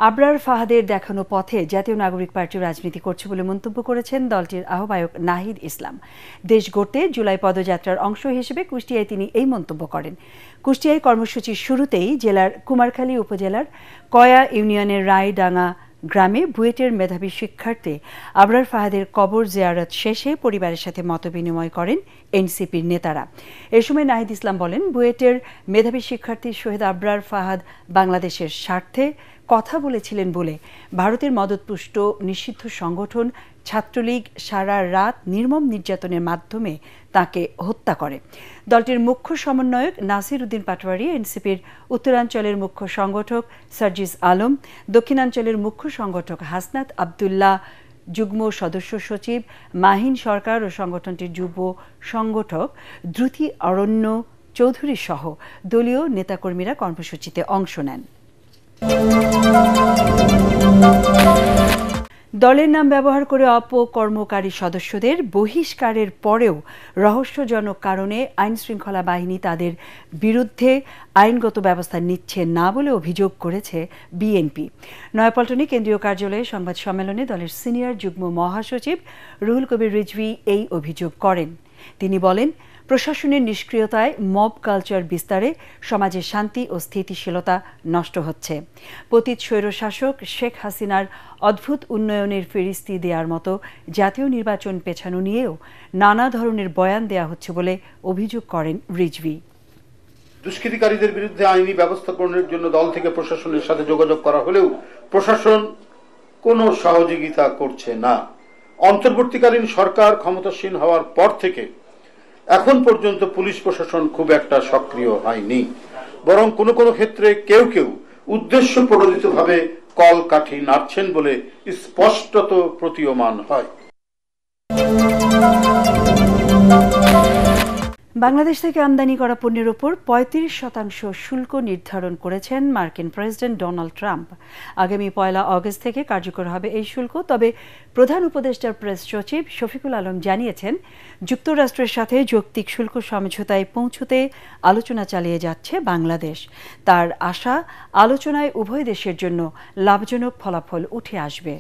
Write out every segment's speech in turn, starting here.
আবরার ফাহাদের দেখানো পথে জাতীয় নাগরিক পার্টি রাজনীতি করছে বলে মন্তব্য করেছেন দলটির আহ্বায়ক নাহিদ ইসলাম। দেশ গড়তে জুলাই পদযাত্রার অংশ হিসেবে কুষ্টিয়ায় তিনি এই মন্তব্য করেন। কুষ্টিয়ায় কর্মসূচির শুরুতেই জেলার কুমারখালী উপজেলার কয়া ইউনিয়নের রায়ডাঙ্গা গ্রামে বুয়েটের মেধাবী শিক্ষার্থী আবরার ফাহাদের কবর জিয়ারত শেষে পরিবারের সাথে মতবিনিময় করেন এনসিপির নেতারা। এ সময় নাহিদ ইসলাম বলেন, বুয়েটের মেধাবী শিক্ষার্থী শহীদ আবরার ফাহাদ বাংলাদেশের স্বার্থে কথা বলেছিলেন বলে ভারতের মদতপুষ্ট নিষিদ্ধ সংগঠন ছাত্রলীগ সারা রাত নির্মম নির্যাতনের মাধ্যমে তাকে হত্যা করে। দলটির মুখ্য সমন্বয়ক নাসির উদ্দিন পাটোয়ারি, এনসিপির উত্তরাঞ্চলের মুখ্য সংগঠক সার্জিস আলম, দক্ষিণাঞ্চলের মুখ্য সংগঠক হাসনাত আবদুল্লাহ, যুগ্ম সদস্য সচিব মাহিন সরকার ও সংগঠনটির যুব সংগঠক দ্রুতি অরণ্য চৌধুরী সহ দলীয় নেতাকর্মীরা কর্মসূচিতে অংশ নেন। দলের নাম ব্যবহার করে অপকর্মকারী সদস্যদের বহিষ্কারের পরেও রহস্যজনক কারণে আইনশৃঙ্খলা বাহিনী তাদের বিরুদ্ধে আইনগত ব্যবস্থা নিচ্ছে না বলে অভিযোগ করেছে বিএনপি। নয়াপল্টনে কেন্দ্রীয় কার্যালয়ে সংবাদ সম্মেলনে দলের সিনিয়র যুগ্ম মহাসচিব রুহুল কবির রিজভী এই অভিযোগ করেন। তিনি বলেন, প্রশাসনের নিষ্ক্রিয়তায় মব কালচার বিস্তারে সমাজের শান্তি ও স্থিতিশীলতা নষ্ট হচ্ছে। পতিত স্বৈরশাসক শেখ হাসিনার অদ্ভুত উন্নয়নের ফিরিস্তি দেওয়ার মতো জাতীয় নির্বাচন পেছানো নিয়েও নানা ধরনের বয়ান দেয়া হচ্ছে বলে অভিযোগ করেন রিজভী। দুষ্কৃতিকারীদের বিরুদ্ধে আইনি ব্যবস্থা গ্রহণের জন্য দল থেকে প্রশাসনের সাথে যোগাযোগ করা হলেও প্রশাসন কোনো সহযোগিতা করছে না। অন্তর্বর্তীকালীন সরকার ক্ষমতাসীন হওয়ার পর থেকে এখন পর্যন্ত পুলিশ প্রশাসন খুব একটা সক্রিয় হয়নি, বরং কোনো কোনো ক্ষেত্রে কেউ কেউ উদ্দেশ্য প্রণোদিতভাবে কলকাঠি নাড়ছেন বলে স্পষ্টত প্রতীয়মান হয়। বাংলাদেশ থেকে আমদানি করা পণ্যের ওপর ৩৫% শুল্ক নির্ধারণ করেছেন মার্কিন প্রেসিডেন্ট ডোনাল্ড ট্রাম্প। আগামী ১ আগস্ট থেকে কার্যকর হবে এই শুল্ক। তবে প্রধান উপদেষ্টার প্রেস সচিব শফিকুল আলম জানিয়েছেন, যুক্তরাষ্ট্রের সাথে যৌক্তিক শুল্ক সমঝোতায় পৌঁছতে আলোচনা চালিয়ে যাচ্ছে বাংলাদেশ। তার আশা, আলোচনায় উভয় দেশের জন্য লাভজনক ফলাফল উঠে আসবে।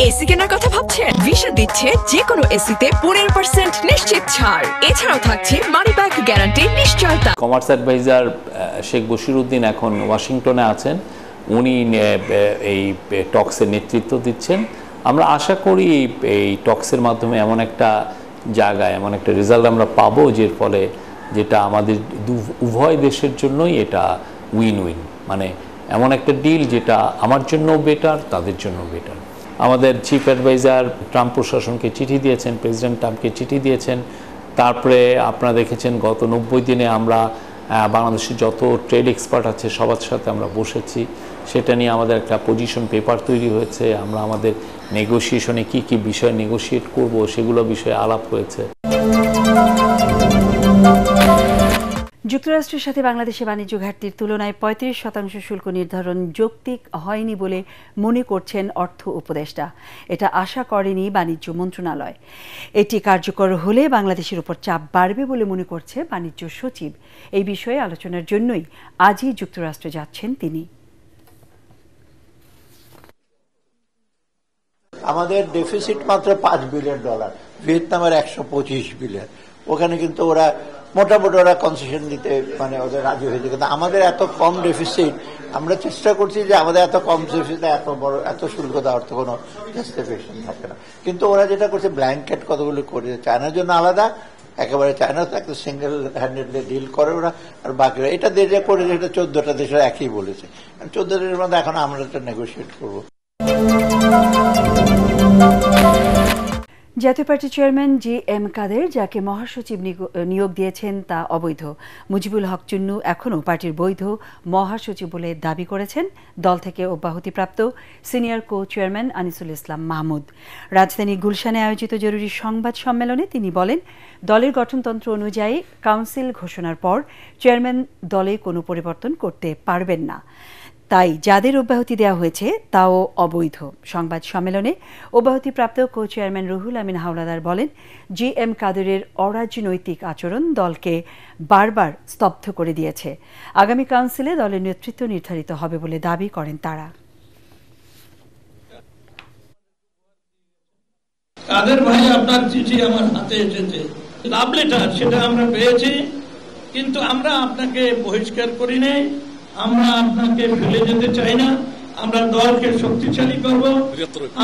এসি কেনার কথা ভাবছেন? ভিশন দিচ্ছে যে কোনো এসিতে 15% নিশ্চিত ছাড়। এছাড়াও থাকছে মানি ব্যাক গ্যারান্টি নিশ্চয়তা। কমার্স অ্যাডভাইজার শেখ বশিরউদ্দিন এখন ওয়াশিংটনে আছেন, উনি এই টক্সের নেতৃত্ব দিচ্ছেন। আমরা আশা করি এই টক্সের মাধ্যমে এমন একটা জায়গায় এমন একটা রেজাল্ট আমরা পাবো, যের ফলে যেটা আমাদের উভয় দেশের জন্যই এটা উইন উইন, মানে এমন একটা ডিল যেটা আমার জন্য বেটার, তাদের জন্য বেটার। আমাদের চিফ অ্যাডভাইজার ট্রাম্প প্রশাসনকে চিঠি দিয়েছেন, প্রেসিডেন্ট ট্রাম্পকে চিঠি দিয়েছেন। তারপরে আপনারা দেখেছেন গত 90 দিনে আমরা বাংলাদেশের যত ট্রেড এক্সপার্ট আছে সবার সাথে আমরা বসেছি, সেটা নিয়ে আমাদের একটা পজিশন পেপার তৈরি হয়েছে। আমরা আমাদের নেগোসিয়েশনে কি কি বিষয় নেগোশিয়েট করব সেগুলো বিষয়ে আলাপ হয়েছে। যুক্তরাষ্ট্রের সাথে বাংলাদেশে বাণিজ্য ঘাটতির তুলনায় ৩৫% শুল্ক নির্ধারণ যৌক্তিক হয়নি বলে মনে করছেন অর্থ উপদেষ্টা। এটা আশা করেনি বাণিজ্য মন্ত্রণালয়। এটি কার্যকর হলে বাংলাদেশের উপর চাপ বাড়বে বলে মনে করছে বাণিজ্য সচিব। এই বিষয়ে আলোচনার জন্যই আজই যুক্তরাষ্ট্রে যাচ্ছেন তিনি। আমাদের ডেফিসিট মাত্র $5 বিলিয়ন, ভিয়েতনামের 125 বিলিয়ন। ওখানে কিন্তু ওরা মোটামুটি ওরা কনসেশন দিতে মানে ওদের রাজি হয়েছে, কিন্তু আমাদের এত কম ডেফিসিট, আমরা চেষ্টা করছি যে আমাদের এত কম ডেফিসিট এত বড় এত শুল্ক দেওয়ার তো কোনো জাস্টিফিকেশন থাকে না। কিন্তু ওরা যেটা করছে ব্ল্যাঙ্কেট কতগুলো করে, চায়নার জন্য আলাদা, একেবারে চায়না তো একটা সিঙ্গেল হ্যান্ডেডলি ডিল করে ওরা, আর বাকিরা এটা দেশে করে, যেটা 14টা দেশের একই বলেছে। 14 দেশের মধ্যে এখন আমরা একটা নেগোসিয়েট করবো। জাতীয় পার্টির চেয়ারম্যান জি.এম. কাদের, যাকে মহাসচিব নিয়োগ দিয়েছেন তা অবৈধ। মুজিবুল হক চুন্নু এখনও পার্টির বৈধ মহাসচিব বলে দাবি করেছেন দল থেকে অব্যাহতিপ্রাপ্ত সিনিয়র কো চেয়ারম্যান আনিসুল ইসলাম মাহমুদ। রাজধানীর গুলশানে আয়োজিত জরুরি সংবাদ সম্মেলনে তিনি বলেন, দলের গঠনতন্ত্র অনুযায়ী কাউন্সিল ঘোষণার পর চেয়ারম্যান দলে কোনো পরিবর্তন করতে পারবেন না। তাই যাদের অব্যাহতি দেওয়া হয়েছে তাও অবৈধ। সংবাদ সম্মেলনে অব্যাহতিপ্রাপ্ত কো চেয়ারম্যান রুহুল আমিন হাওলাদার বলেন, GM কাদেরের অরাজনৈতিক আচরণ দলকে বারবার স্তব্ধ করে দিয়েছে। আগামী কাউন্সিলে দলের নেতৃত্ব নির্ধারিত হবে বলে দাবি করেন তারা। কাদের ভাই, আপনার চিঠি আমার হাতে এসেছে, লাভ লেটার, সেটা আমরা পেয়েছি, কিন্তু আমরা আপনাকে বহিষ্কার করি নাই, আমরা আপনাকে ফেলে যেতে চাই না। আমরা দলকে শক্তিশালী করব,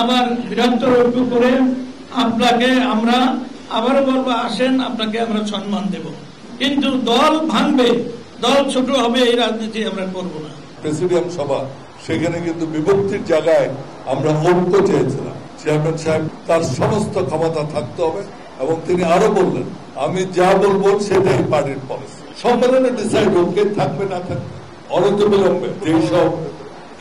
আবার বৃহত্তর ঐক্য করে আপনাকে আমরা আবারও বলবো, আসেন, আপনাকে আমরা সম্মান দেব, কিন্তু দল ভাঙবে, দল ছোট হবে, এই রাজনীতি আমরা করব না। প্রেসিডিয়াম সভা, সেখানে কিন্তু বিভক্তির জায়গায় আমরা ঐক্য চেয়েছিলাম। চেয়ারম্যান সাহেব তার সমস্ত ক্ষমতা থাকতে হবে এবং তিনি আরো বললেন, আমি যা বলবো সেটাই পার্টির পলিসি। সম্মেলনে ডিসাইড হোক কে থাকবে না থাকবে। অনতিবিলম্বে যেসব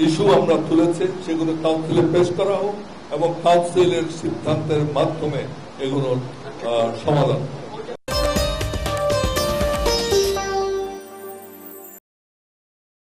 ইস্যু আমরা তুলেছি সেগুলো কাউন্সিলে পেশ করা হোক এবং কাউন্সিলের সিদ্ধান্তের মাধ্যমে এগুলোর সমাধান।